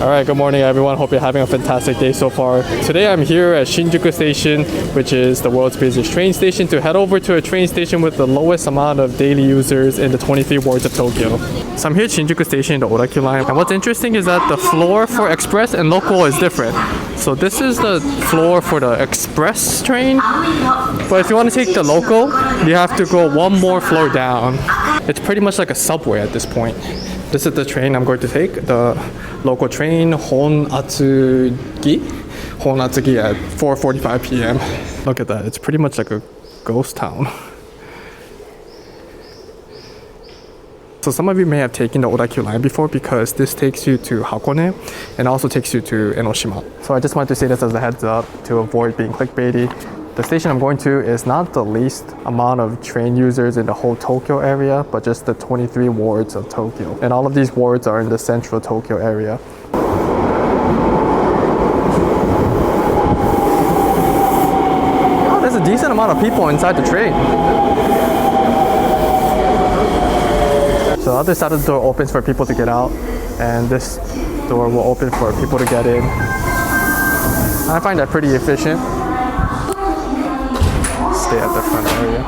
Alright, good morning everyone. Hope you're having a fantastic day so far. Today I'm here at Shinjuku Station, which is the world's busiest train station, to head over to a train station with the lowest amount of daily users in the 23 wards of Tokyo. So I'm here at Shinjuku Station, the Odakyu line, and what's interesting is that the floor for express and local is different. So this is the floor for the express train, but if you want to take the local, you have to go one more floor down. It's pretty much like a subway at this point. This is the train I'm going to take, the local train, Honatsugi at 4:45 p.m. Look at that, it's pretty much like a ghost town. So some of you may have taken the Odakyu line before because this takes you to Hakone and also takes you to Enoshima. So I just wanted to say this as a heads up to avoid being clickbaity. The station I'm going to is not the least amount of train users in the whole Tokyo area, but just the 23 wards of Tokyo. And all of these wards are in the central Tokyo area. Oh, there's a decent amount of people inside the train. So the other side of the door opens for people to get out, and this door will open for people to get in. I find that pretty efficient. Stay at the front area.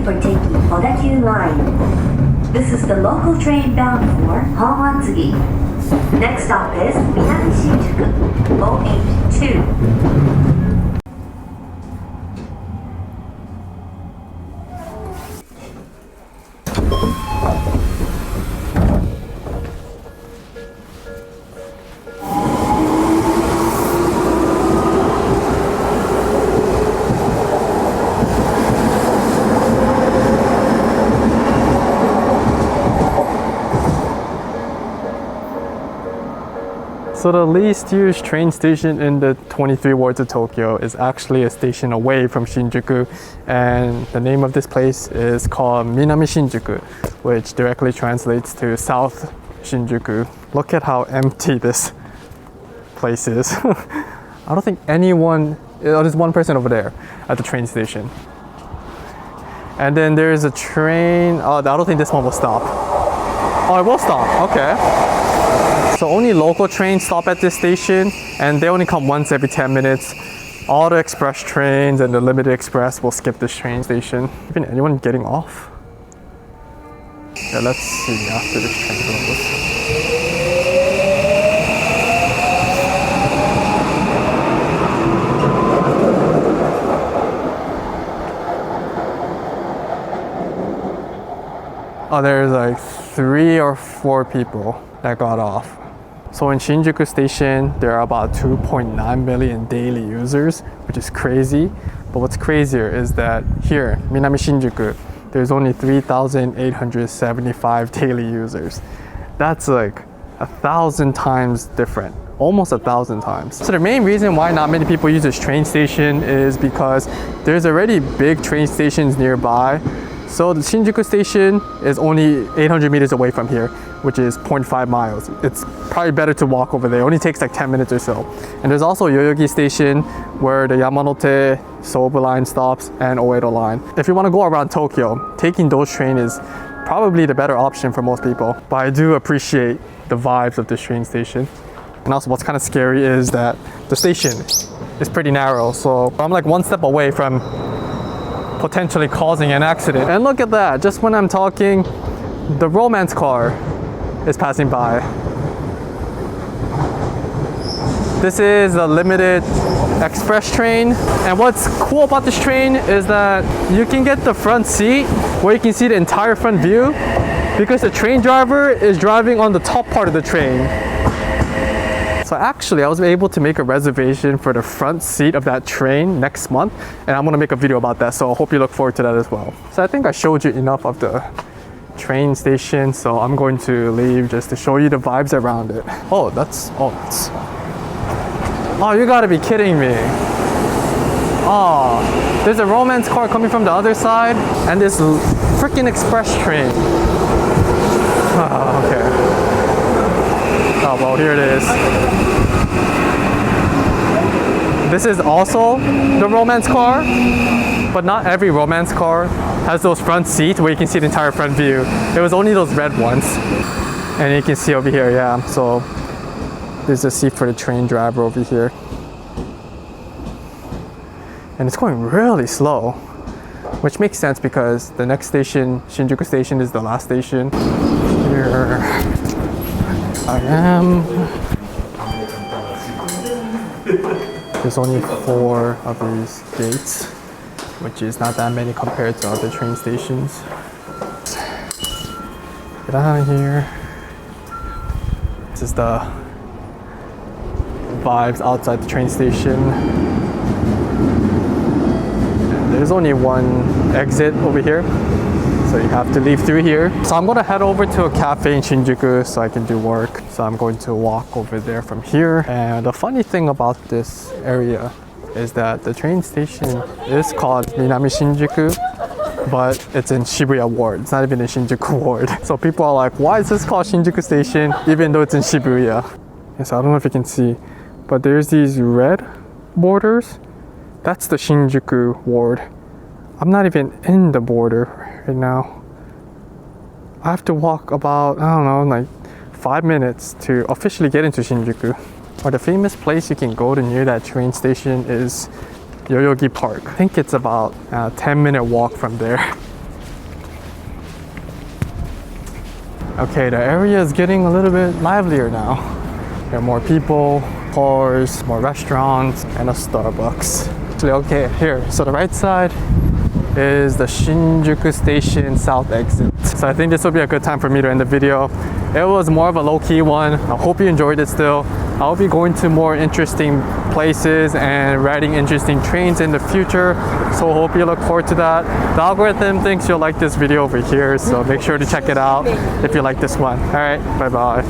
For taking Odakyu line. This is the local train bound for Honatsugi. Next stop is Minami-Shinjuku, OH2. So the least used train station in the 23 wards of Tokyo is actually a station away from Shinjuku, and the name of this place is called Minami-Shinjuku, which directly translates to South Shinjuku. Look at how empty this place is. I don't think anyone, there's one person over there at the train station. And then there's a train, I don't think this one will stop. Oh, it will stop, okay. So only local trains stop at this station, and they only come once every 10 minutes. All the express trains and the limited express will skip this train station. Even anyone getting off? Yeah, let's see after this train goes. Oh, there's like 3 or 4 people that got off. So in Shinjuku Station, there are about 2.9 million daily users, which is crazy. But what's crazier is that here, Minami-Shinjuku, there's only 3,875 daily users. That's like 1,000 times different, almost 1,000 times. So the main reason why not many people use this train station is because there's already big train stations nearby. So the Shinjuku Station is only 800 meters away from here, which is 0.5 miles. It's probably better to walk over there. It only takes like 10 minutes or so. And there's also Yoyogi Station where the Yamanote, Sobu line stops, and Oedo line. If you want to go around Tokyo, taking those trains is probably the better option for most people. But I do appreciate the vibes of this train station. And also what's kind of scary is that the station is pretty narrow. So I'm like one step away from potentially causing an accident. And look at that, just when I'm talking, the romance car is passing by. This is a limited express train, and what's cool about this train is that you can get the front seat where you can see the entire front view because the train driver is driving on the top part of the train. So actually I was able to make a reservation for the front seat of that train next month, and I'm gonna make a video about that, so I hope you look forward to that as well. So I think I showed you enough of the train station, so I'm going to leave just to show you the vibes around it. Oh, you gotta be kidding me. Oh, there's a romance car coming from the other side and this freaking express train. Oh, okay. Oh, well, here it is. This is also the romance car, but not every romance car has those front seats where you can see the entire front view. It was only those red ones. And you can see over here, yeah, so there's a seat for the train driver over here. And it's going really slow, which makes sense because the next station, Shinjuku Station, is the last station. Here I am. There's only 4 of these gates, which is not that many compared to other train stations. Get out of here. This is the vibes outside the train station. And there's only one exit over here, so you have to leave through here. So I'm gonna head over to a cafe in Shinjuku so I can do work. So I'm going to walk over there from here. And the funny thing about this area is that the train station is called Minami-Shinjuku, but it's in Shibuya Ward. It's not even in Shinjuku Ward. So people are like, why is this called Shinjuku Station even though it's in Shibuya? Yes, I don't know if you can see, but there's these red borders. That's the Shinjuku Ward. I'm not even in the border right now. I have to walk about, I don't know, like 5 minutes to officially get into Shinjuku. Or the famous place you can go to near that train station is Yoyogi Park. I think it's about a 10-minute walk from there. Okay, the area is getting a little bit livelier now. There are more people, cars, more restaurants, and a Starbucks. Actually, okay, here. So the right side is the Shinjuku Station South exit. So I think this will be a good time for me to end the video. It was more of a low-key one. I hope you enjoyed it still. I'll be going to more interesting places and riding interesting trains in the future. So I hope you look forward to that. The algorithm thinks you'll like this video over here, so make sure to check it out if you like this one. All right, bye-bye.